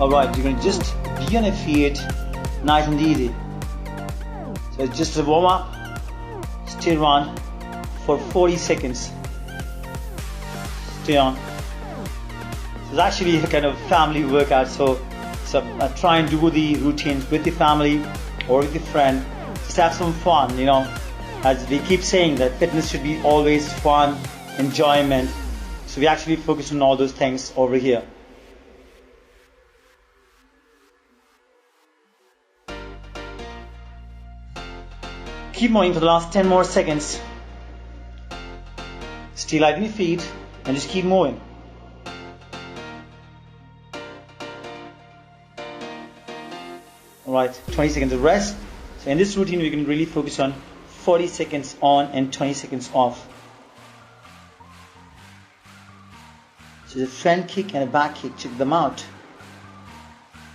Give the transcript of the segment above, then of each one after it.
Alright, you're going to just be on your feet, nice and easy. So it's just a warm up, stay on for 40 seconds. Stay on. So it's actually a kind of family workout, so try and do the routines with your family or with your friend. Just have some fun, you know. As we keep saying that fitness should be always fun, enjoyment. So we actually focus on all those things over here. Keep moving for the last 10 more seconds. Stay light on your feet and just keep moving. Alright, 20 seconds of rest. So in this routine we can really focus on 40 seconds on and 20 seconds off. So the front kick and a back kick, check them out.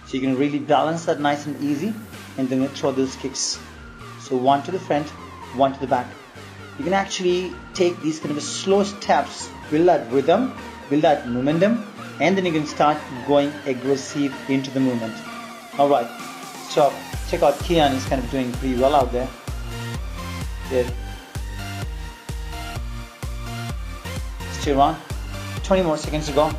So you can really balance that nice and easy and then throw those kicks. So one to the front, one to the back. You can actually take these kind of slow steps, build that rhythm, build that momentum, and then you can start going aggressive into the movement. Alright, so check out Kian, he's kind of doing pretty well out there. Good. Stay on. 20 more seconds to go.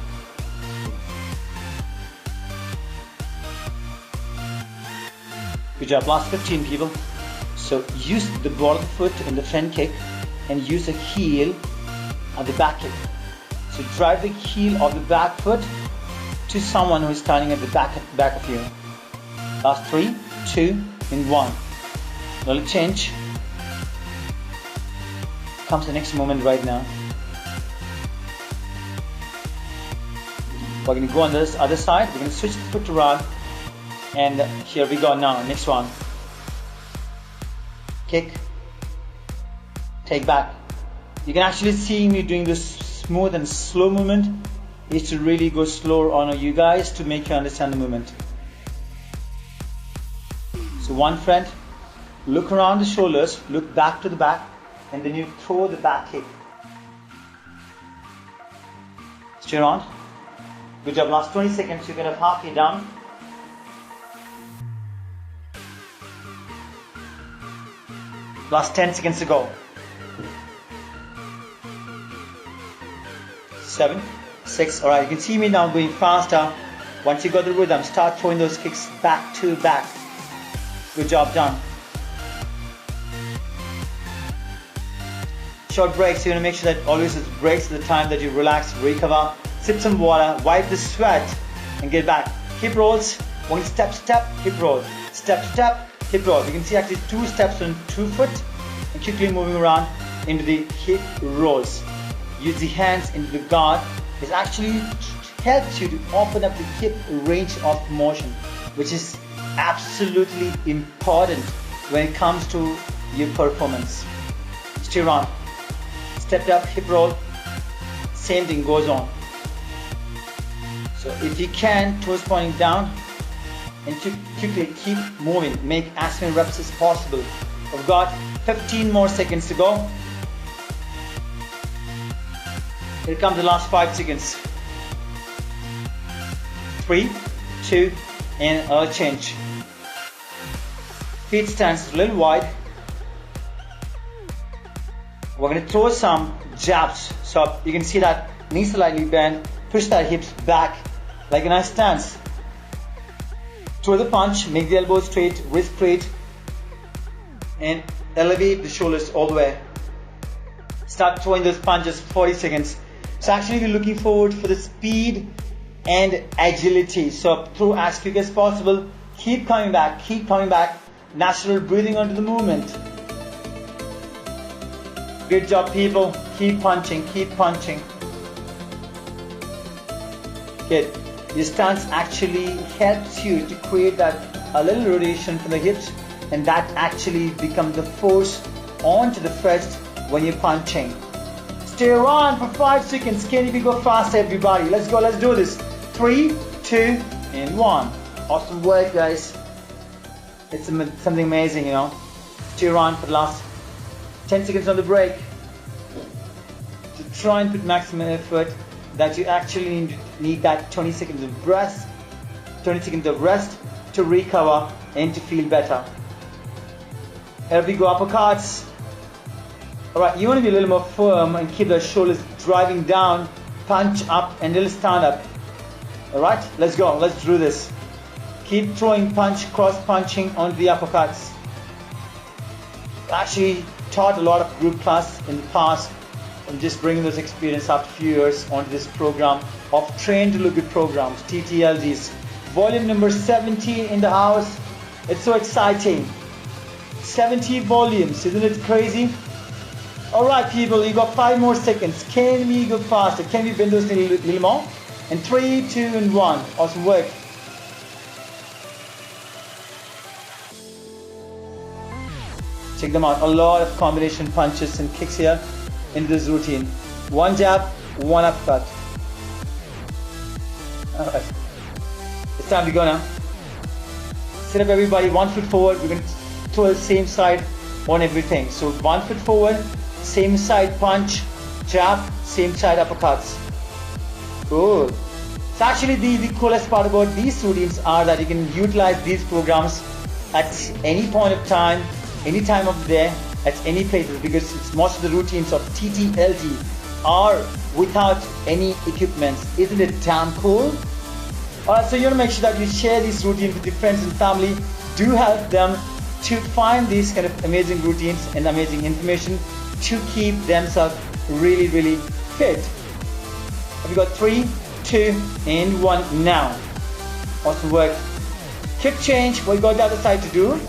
Good job, last 15 people. So use the ball of the foot in the front kick and use the heel of the back kick. So drive the heel of the back foot to someone who is standing at the back of you. Last 3, 2, and 1. Little change. Comes the next moment right now. We're going to go on this other side. We're going to switch the foot around. And here we go now. Next one. Kick. Take back. You can actually see me doing this smooth and slow movement. Is to really go slower on you guys to make you understand the movement. So one front. Look around the shoulders. Look back to the back. And then you throw the back kick. Stay on. Good job. Last 20 seconds. You can have halfway down. Last 10 seconds to go. 7, 6. Alright, you can see me now going faster. Once you got the rhythm, start throwing those kicks back to back. Good job, done. Short breaks, you're going to make sure that always there's breaks at the time that you relax, recover, sip some water, wipe the sweat, and get back. Hip rolls, one step, step, hip roll. Step, step, hip roll. You can see actually 2 steps on 2 foot and quickly moving around into the hip rolls. Use the hands into the guard. It actually helps you to open up the hip range of motion, which is absolutely important when it comes to your performance. Stay on. Stepped up, hip roll. Same thing goes on. So if you can, toes pointing down and quickly keep moving. Make as many reps as possible. We've got 15 more seconds to go. Here comes the last 5 seconds. 3, 2, and a change. Feet stands a little wide. We're going to throw some jabs. So you can see that knees slightly bent. Push that hips back like a nice stance. Throw the punch. Make the elbows straight, wrist straight. And elevate the shoulders all the way. Start throwing those punches for 40 seconds. So actually we're looking forward for the speed and agility. So throw as quick as possible. Keep coming back, keep coming back. Natural breathing onto the movement. Good job, people. Keep punching, keep punching. Good. Your stance actually helps you to create that a little rotation from the hips, and that actually becomes the force onto the chest when you're punching. Stay around for 5 seconds. Can you go fast, everybody? Let's go, let's do this. 3, 2, and 1. Awesome work, guys. It's something amazing, you know. Stay around for the last 10 seconds on the break. To try and put maximum effort that you actually need that 20 seconds of breath 20 seconds of rest to recover and to feel better. Here we go, uppercuts. Alright, you want to be a little more firm and keep the shoulders driving down, punch up and little stand up. Alright, let's go, let's do this. Keep throwing punch, cross punching onto the uppercuts. Actually taught a lot of group class in the past. I'm just bringing those experience after a few years onto this program of Train to Look Good programs, TTLGs. Volume number 70 in the house. It's so exciting. 70 volumes, isn't it crazy? Alright people, you got 5 more seconds. Can we go faster? Can we bend those a little more? And 3, 2 and 1. Awesome work. Check them out. A lot of combination punches and kicks here in this routine. One jab, one uppercut. Alright. It's time to go now. Sit up everybody, 1 foot forward. We're going to throw the same side on everything. So 1 foot forward, same side punch, jab, same side uppercuts. Good. So actually the coolest part about these routines are that you can utilize these programs at any point of time, any time of the day, at any places, because most of the routines of TTLG are without any equipment. Isn't it damn cool? Alright, so you want to make sure that you share these routines with your friends and family. Do help them to find these kind of amazing routines and amazing information to keep themselves really, really fit. Have you got 3, 2 and 1 now? Awesome work. Hip change, what you got the other side to do.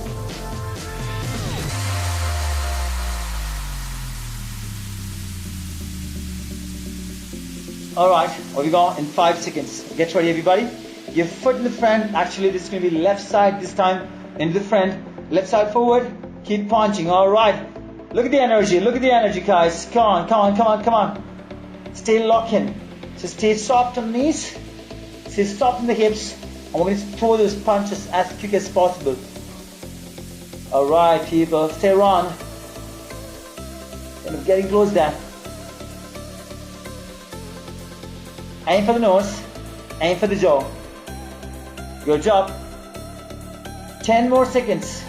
Alright, what we got in 5 seconds. Get ready everybody. Your foot in the front, actually this is going to be left side this time, into the front, left side forward, keep punching, alright. Look at the energy guys, come on, come on, come on, come on. Stay locked in, so stay soft on the knees, stay soft on the hips, and we're going to throw those punches as quick as possible. Alright people, stay around. Kind of getting close there. Aim for the nose, aim for the jaw. Good job. 10 more seconds.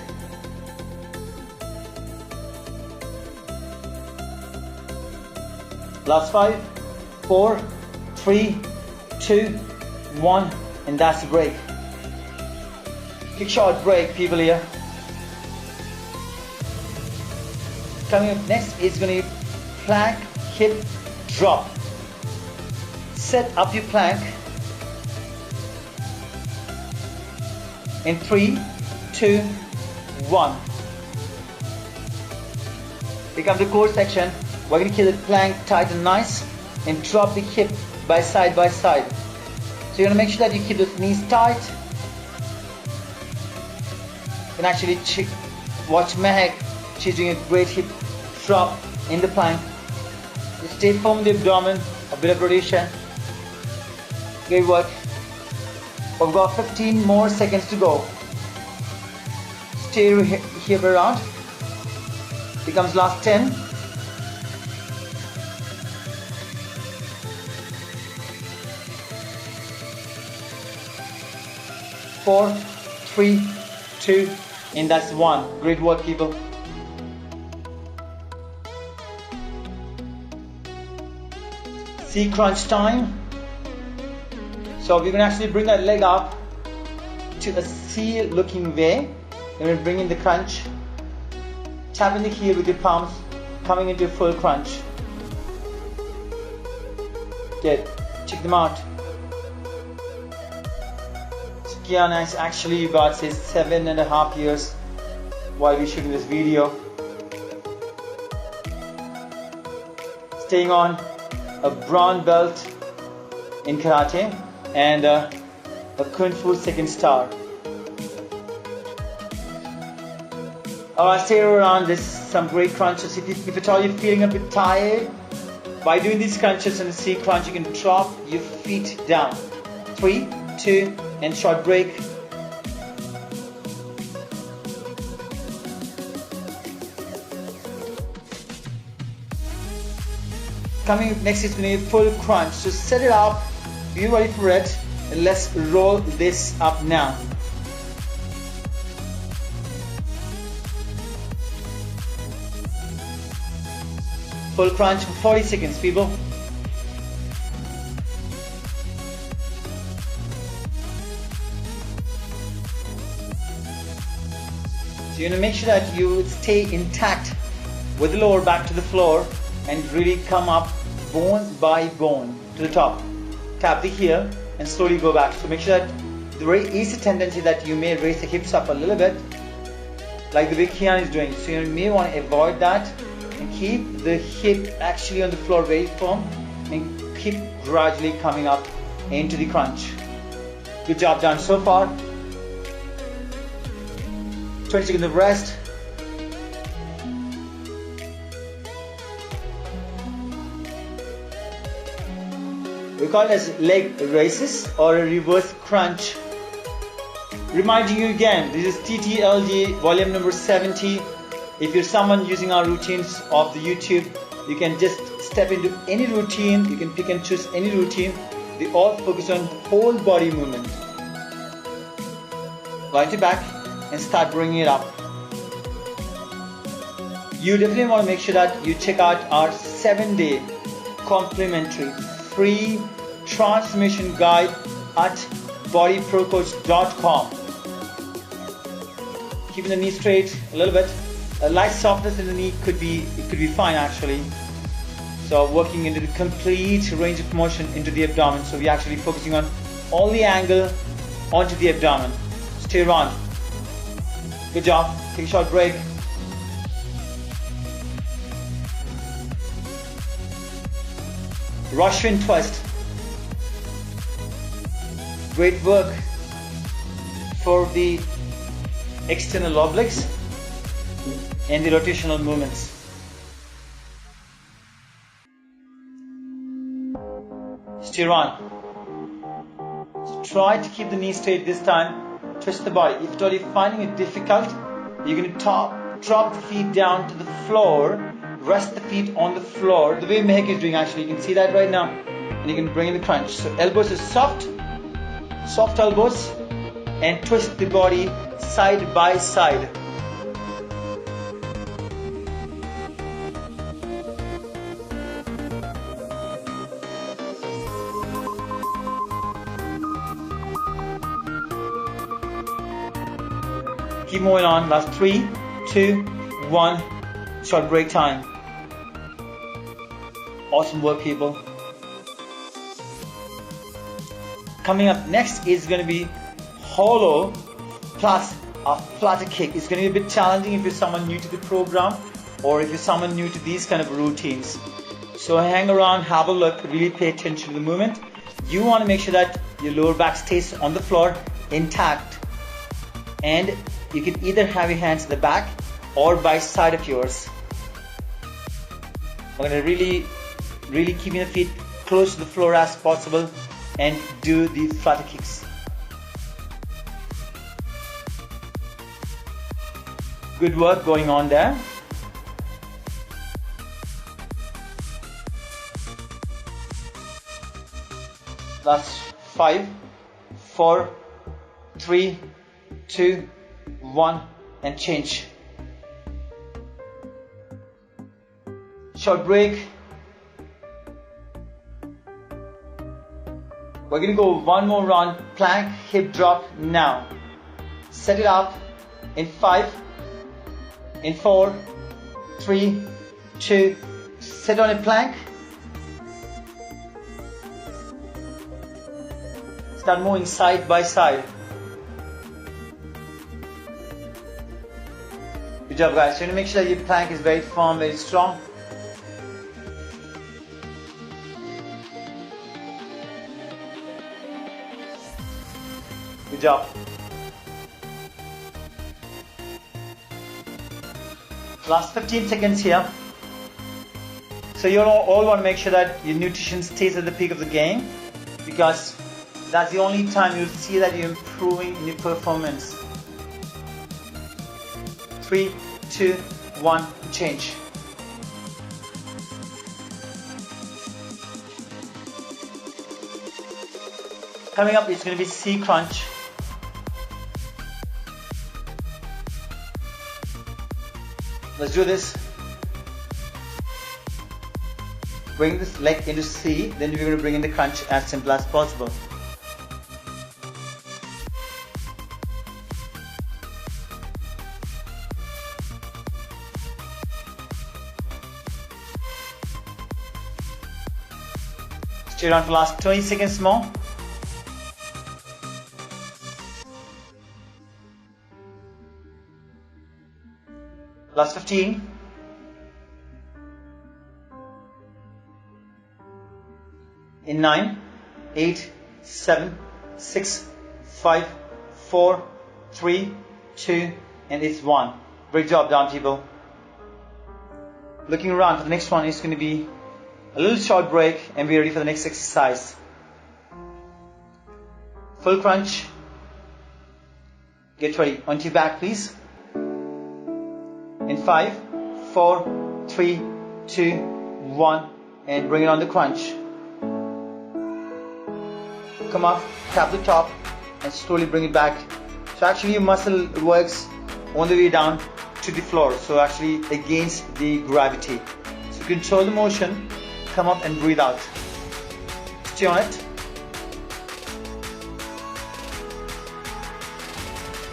Last 5, 4, 3, 2, 1, and that's the break. Quick short break, people here. Coming up next is going to be plank, hip, drop. Set up your plank in 3, 2, 1. Pick up the core section. We're going to keep the plank tight and nice and drop the hip by side. So you're going to make sure that you keep those knees tight. You can actually watch Maahek. She's doing a great hip drop in the plank. Just stay firm with the abdomen, a bit of rotation. Great work. We've got 15 more seconds to go. Stay here around. Becomes last 10. 4, 3, 2, and that's 1. Great work, people. C crunch time. So we're going to actually bring that leg up to a C looking way. Then we're bringing the crunch, tapping the heel with your palms, coming into a full crunch. Good. Check them out. Kiana is actually about 7.5 years while we're shooting this video. Staying on a brown belt in karate and a Kung Fu second star. Stay around this, some great crunches. If at all you're feeling a bit tired, by doing these crunches and the C crunch, you can drop your feet down. 3, 2, and short break. Coming next is going to be full crunch. So set it up, be ready for it. And let's roll this up now. Full crunch for 40 seconds, people. So you're going to make sure that you stay intact with the lower back to the floor and really come up bone by bone to the top. Tap the heel and slowly go back. So make sure that there is a tendency that you may raise the hips up a little bit, like the way Kian is doing. So you may want to avoid that and keep the hip actually on the floor very firm and keep gradually coming up into the crunch. Good job done so far. 20 seconds of rest. We call it as leg raises or a reverse crunch. Reminding you again, this is TTLG volume number 70. If you're someone using our routines of the YouTube, you can just step into any routine. You can pick and choose any routine. They all focus on whole body movement. Lie to back and start bringing it up. You definitely want to make sure that you check out our 7-day complimentary free transformation guide at BodyProCoach.com. Keeping the knee straight a little bit. A light softness in the knee could be fine actually. So working into the complete range of motion into the abdomen. So we're actually focusing on all the angle onto the abdomen. Stay around. Good job. Take a short break. Russian twist. Great work for the external obliques and the rotational movements. Stay around. So try to keep the knee straight this time. Twist the body. If you're finding it difficult, you're going to drop the feet down to the floor. Rest the feet on the floor. The way Maahek is doing actually, you can see that right now. And you can bring in the crunch. So elbows is soft elbows, and twist the body side by side. Keep moving on. Last 3, 2, 1. Short break time. Awesome work, people. Coming up next is going to be hollow plus a flutter kick. It's going to be a bit challenging if you're someone new to the program or if you're someone new to these kind of routines. So hang around, have a look, really pay attention to the movement. You want to make sure that your lower back stays on the floor intact. And you can either have your hands at the back or by side of yours. I'm going to really keep your feet close to the floor as possible and do the flutter kicks. Good work going on there. Last 5, 4, 3, 2, 1 and change. Short break. We're going to go one more round, plank, hip drop now. Set it up in 5, in 4, 3, 2, sit on a plank. Start moving side by side. Good job, guys. So you want to make sure that your plank is very firm, very strong. Good job. Last 15 seconds here. So you all want to make sure that your nutrition stays at the peak of the game, because that's the only time you'll see that you're improving in your performance. 3, 2, 1, change. Coming up, it's going to be C crunch. Let's do this. Bring this leg into C, then we're going to bring in the crunch as simple as possible. Stay around for the last 20 seconds more. Last 15. In 9, 8, 7, 6, 5, 4, 3, 2, and it's 1. Great job done, people. Looking around for the next one is going to be a little short break and we're ready for the next exercise. Full crunch. Get ready. Onto your back, please. In 5, 4, 3, 2, 1, and bring it on the crunch. Come up, tap the top, and slowly bring it back. So actually your muscle works on the way down to the floor, so actually against the gravity. So control the motion, come up and breathe out. Stay on it.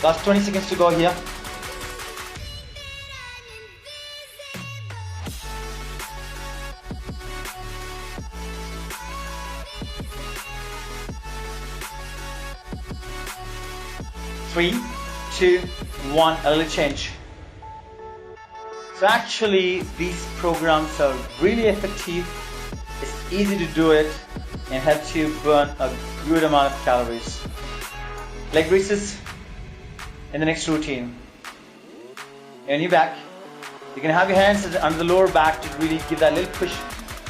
Last 20 seconds to go here. Three, 2, 1, a little change. So actually these programs are really effective. It's easy to do it and helps you burn a good amount of calories. Leg raises in the next routine. And your back. You can have your hands under the lower back to really give that little push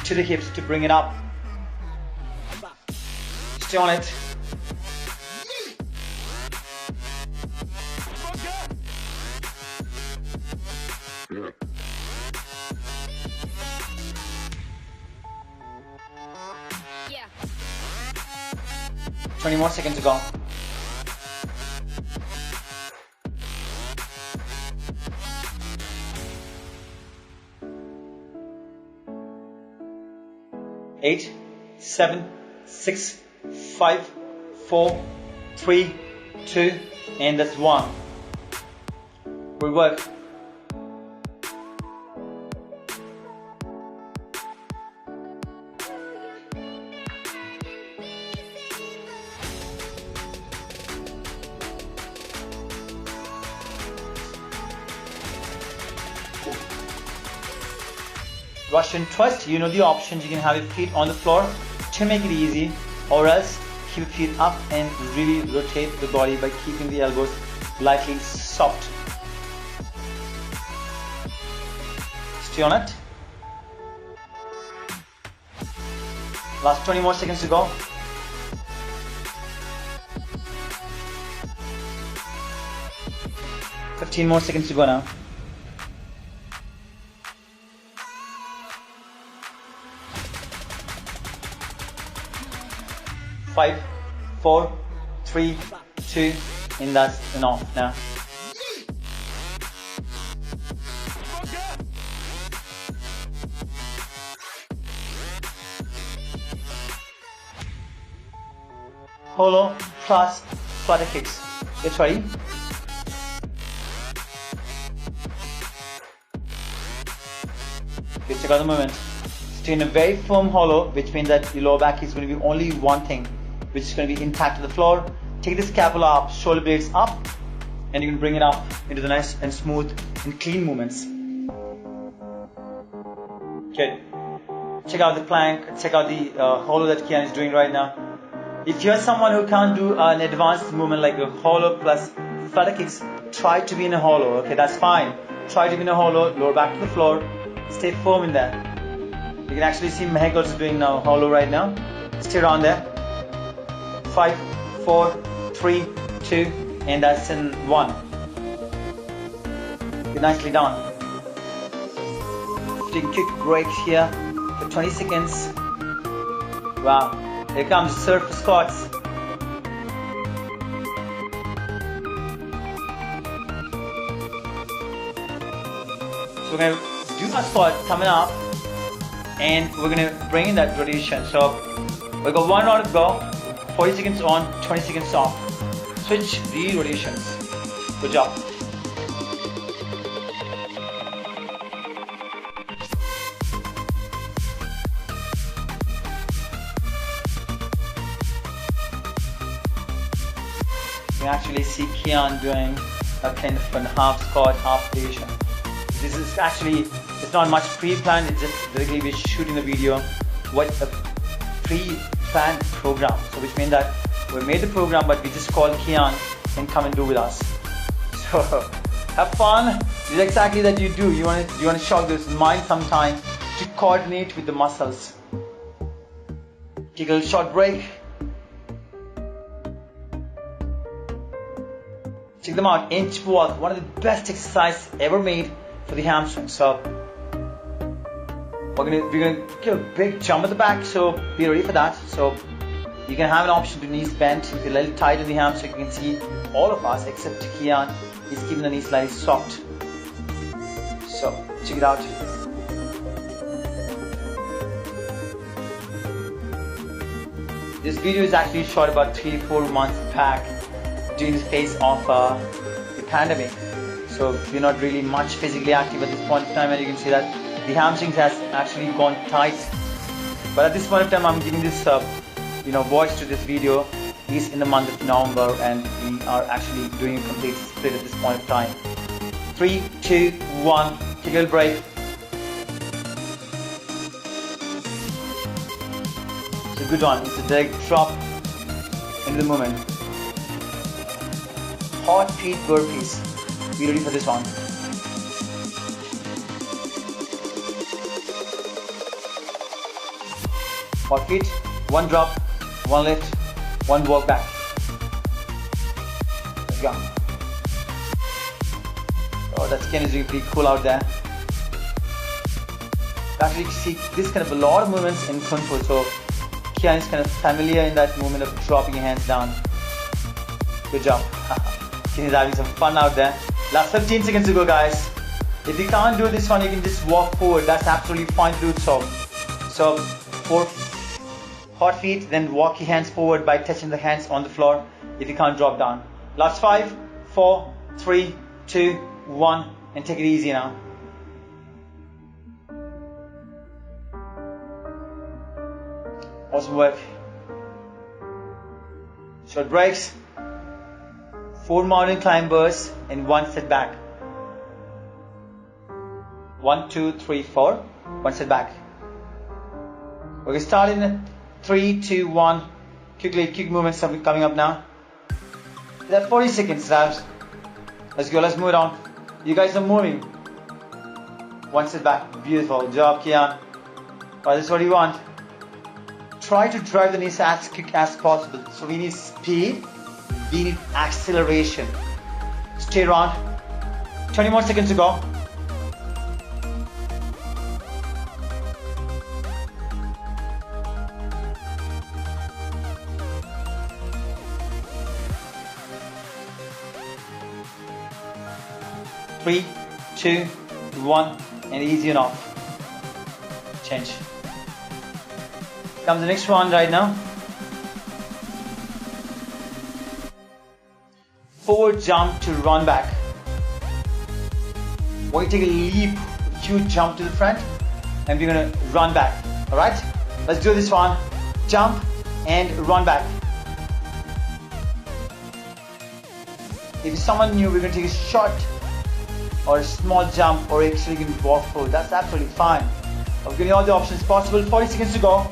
to the hips to bring it up. Stay on it. Yeah. 20 more seconds to go. Eight, 7, 6, 5, 4, 3, 2, and that's 1. Good work. Russian twist, you know the options. You can have your feet on the floor to make it easy, or else keep your feet up and really rotate the body by keeping the elbows lightly soft. Stay on it. Last 20 more seconds to go. $15 more seconds to go now. 5, 4, 3, 2, and that's enough now. Holo plus flutter kicks. Get ready. Okay, check out the movement. Stay in a very firm hollow, which means that your lower back is going to be only one thing, which is going to be intact to the floor. Take the scapula up, shoulder blades up, and you can bring it up into the nice and smooth and clean movements. Good. Check out the plank, check out the hollow that Kian is doing right now. If you're someone who can't do an advanced movement like a hollow plus flutter kicks, try to be in a hollow, okay, that's fine. Try to be in a hollow, lower back to the floor, stay firm in there. You can actually see Maahek also doing now hollow right now. Stay around there. 5, 4, 3, 2, and that's in 1. Good, nicely done. Take a quick break here for 20 seconds. Wow, here comes surf squats. So we're going to do a squat coming up, and we're going to bring in that rotation. So we got 1 round to go, 40 seconds on, 20 seconds off. Switch the rotations. Good job. You can actually see Kian doing a kind of a half squat, half rotation. This is actually, it's not much pre-planned, it's just directly we're shooting the video. What a pre-planned program. So which means that we made the program, but we just called Kian and come and do with us. So have fun. This is exactly that you do. You want to shock this mind sometime to coordinate with the muscles. Take a little short break. Check them out. Inch walk, one of the best exercises ever made for the hamstring. So we're gonna give a big jump at the back. So be ready for that. So you can have an option to knees bent. If you're a little tight in the hamstring, you can see all of us except Kian is keeping the knees slightly soft. So check it out. This video is actually shot about 3-4 months back during the phase of the pandemic. So we're not really much physically active at this point in time, and you can see that the hamstrings has actually gone tight. But at this point in time, I'm giving this voice to this video is in the month of November, and we are actually doing a complete split at this point of time. 3, 2, 1, take a little break. It's a good one. It's a direct drop into the movement. Hot feet burpees. Be ready for this one. Hot feet, 1 drop, 1 lift, 1 walk back. Let's go. Oh, that skin is really pretty cool out there. Actually, you see this kind of a lot of movements in Kung Fu. So Kian is kind of familiar in that movement of dropping your hands down. Good job. Kian is having some fun out there. Last 15 seconds to go, guys. If you can't do this one, you can just walk forward. That's absolutely fine to do so. So 4 hot feet, then walk your hands forward by touching the hands on the floor if you can't drop down. Last 5, 4, 3, 2, 1, and take it easy now. Awesome work. Short breaks. 4 mountain climbers and 1 sit back. 1, 2, 3, 4. 1 sit back. We're going to start in 3, 2, 1. Quick movements coming up now. That's 40 seconds, Rabs. Let's go, let's move it on. You guys are moving. 1 sit back. Beautiful job, Kian. Alright, this is what you want. Try to drive the knees as quick as possible. So we need speed, we need acceleration. Stay around. 20 more seconds to go. Three, 2, 1, and easy enough. Change. Comes the next one right now. Forward jump to run back. We're going to take a leap, huge jump to the front, and we're going to run back. Alright? Let's do this one. Jump and run back. If you're someone new, we're going to take a short or a small jump, or actually you can walk forward. That's absolutely fine. I'm giving you all the options possible. 40 seconds to go.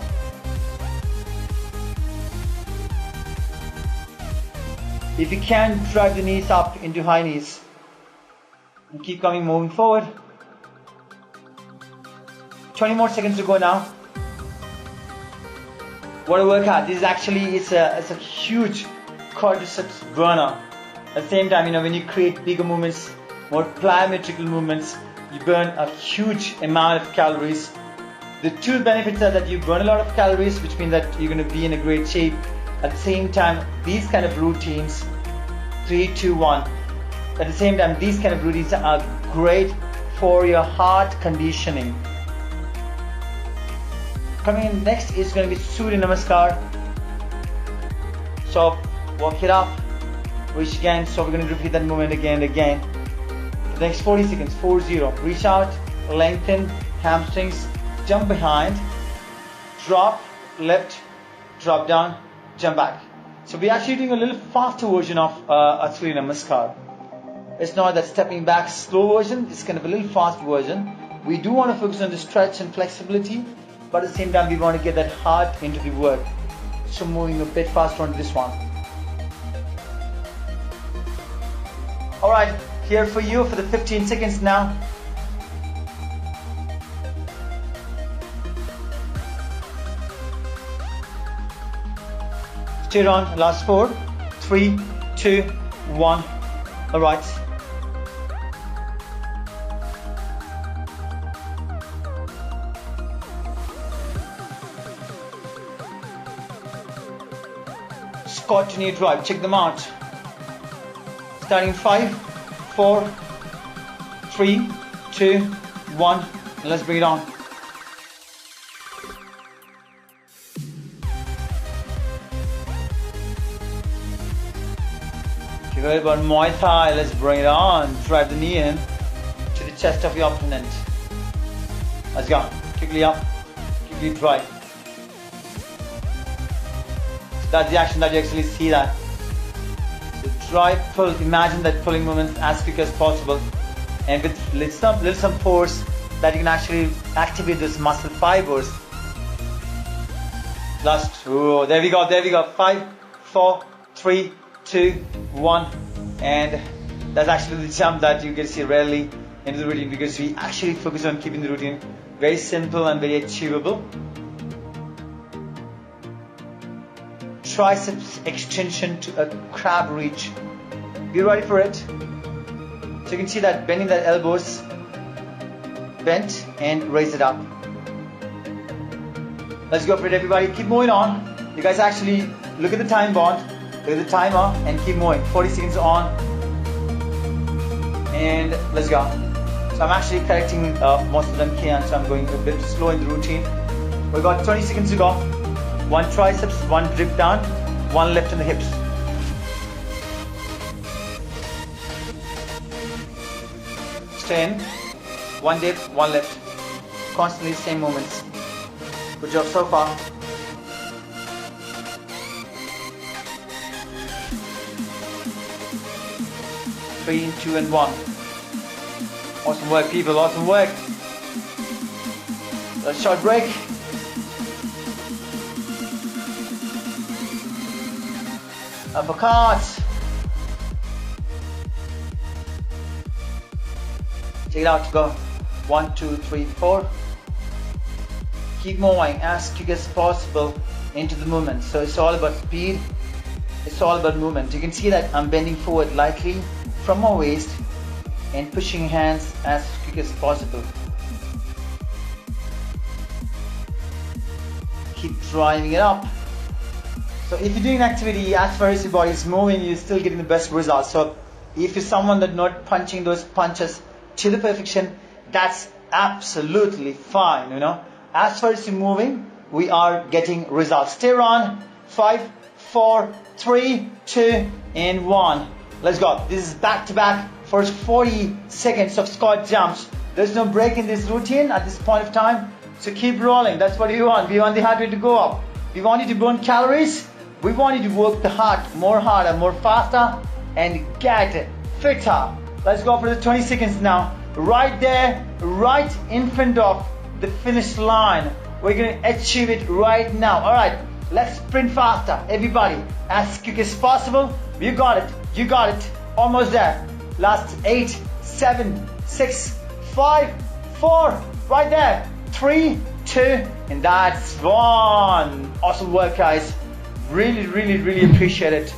If you can, drag the knees up into high knees and keep moving forward. 20 more seconds to go now. What a workout. This is actually, it's a huge quadriceps burner. At the same time, when you create bigger movements, more plyometrical movements, you burn a huge amount of calories. The two benefits are that you burn a lot of calories, which means that you're going to be in a great shape. At the same time, these kind of routines, 3, 2, 1. At the same time, these kind of routines are great for your heart conditioning. Coming in next is going to be Surya namaskar. So walk it up, reach again. So we're going to repeat that movement again and again. For the next 40 seconds, 40. Reach out, lengthen hamstrings, jump behind, drop, lift, drop down, jump back. So we're actually doing a little faster version of a Surya namaskar. It's not that stepping back slow version, it's kind of a little fast version. We do want to focus on the stretch and flexibility, but at the same time we want to get that heart into the work. So moving a bit faster on this one. Alright, here for you for the 15 seconds now. Stay on, last 4, 3, 2, 1. Alright. Squat to knee drive, check them out. Starting 5, 4, 3, 2, 1. Let's bring it on. If you heard about Muay Thai, let's bring it on. Drive the knee in to the chest of your opponent. Let's go. Quickly up, quickly drive. That's the action that you actually see that. So drive, pull, imagine that pulling movement as quick as possible, and with some force that you can actually activate those muscle fibers. Last, oh, there we go, 5, 4, 3, 2, 1, and that's actually the jump that you can see rarely in the routine, because we actually focus on keeping the routine very simple and very achievable. Triceps extension to a crab reach. Be ready for it. So you can see that bending that elbows, bent and raise it up. Let's go for it, everybody. Keep moving on. You guys actually look at the time bond, look at the timer, and keep moving. 40 seconds on, and let's go. So I'm actually correcting most of them can, so I'm going a bit slow in the routine. We've got 20 seconds to go. 1 triceps, 1 drip down, 1 lift in the hips. Stay in. 1 dip, 1 lift. Constantly same movements. Good job so far. Three, 2, and 1. Awesome work, people. Awesome work. A short break. Uppercut. Take it out. Go. 1, 2, 3, 4. Keep moving as quick as possible into the movement. So it's all about speed. It's all about movement. You can see that I'm bending forward lightly from my waist and pushing hands as quick as possible. Keep driving it up. So if you're doing an activity as far as your body is moving, you're still getting the best results. So if you're someone that's not punching those punches to the perfection, that's absolutely fine, you know. As far as you're moving, we are getting results. Stay on. 5, 4, 3, 2, and 1. Let's go. This is back to back for 40 seconds of squat jumps. There's no break in this routine at this point of time. So keep rolling. That's what we want. We want the heart rate to go up. We want you to burn calories. We want you to work the heart more harder, more faster, and get fitter. Let's go for the 20 seconds now. Right there, right in front of the finish line. We're going to achieve it right now. All right, let's sprint faster. Everybody, as quick as possible. You got it. You got it. Almost there. Last 8, 7, 6, 5, 4. Right there. 3, 2, and that's 1. Awesome work, guys. Really, really, really appreciate it.